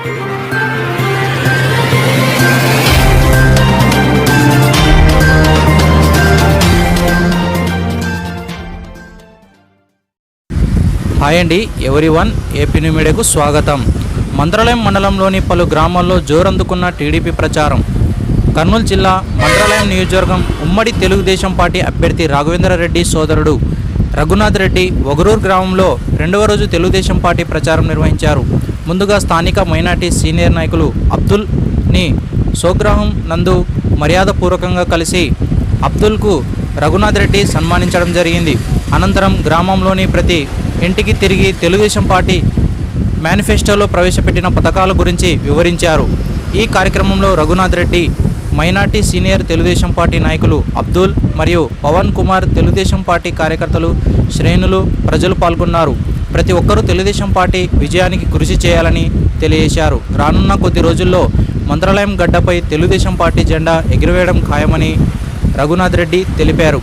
Hi అండి everyone, AP new మీడియాకు స్వాగతం. మంత్రాలయం మండలంలోని పలు గ్రామాల్లో జోరందుకున్న టీడీపీ ప్రచారం. కర్నూలు జిల్లా మంత్రాలయం నియోజకవర్గం ఉమ్మడి తెలుగుదేశం పార్టీ అభ్యర్థి రాఘవేంద్రారెడ్డి సోదరుడు రఘునాథ్ రెడ్డి ఒగరూరు గ్రామంలో రెండవ రోజు తెలుగుదేశం పార్టీ ప్రచారం నిర్వహించారు. ముందుగా స్థానిక మైనార్టీ సీనియర్ నాయకులు అబ్దుల్ని స్వగృహం నందు మర్యాదపూర్వకంగా కలిసి అబ్దుల్కు రఘునాథ్ రెడ్డి సన్మానించడం జరిగింది. అనంతరం గ్రామంలోని ప్రతి ఇంటికి తిరిగి తెలుగుదేశం పార్టీ మేనిఫెస్టోలో ప్రవేశపెట్టిన పథకాల గురించి వివరించారు. ఈ కార్యక్రమంలో Raghunath Reddy, minority senior Telugu Desam party నాయకులు అబ్దుల్ మరియు పవన్ కుమార్, తెలుగుదేశం పార్టీ కార్యకర్తలు, శ్రేణులు, ప్రజలు పాల్గొన్నారు. ప్రతి ఒక్కరూ తెలుగుదేశం పార్టీ విజయానికి కృషి చేయాలని తెలియజేశారు. రానున్న కొద్ది రోజుల్లో మంత్రాలయం గడ్డపై తెలుగుదేశం పార్టీ జెండా ఎగురవేయడం ఖాయమని రఘునాథ్ రెడ్డి తెలిపారు.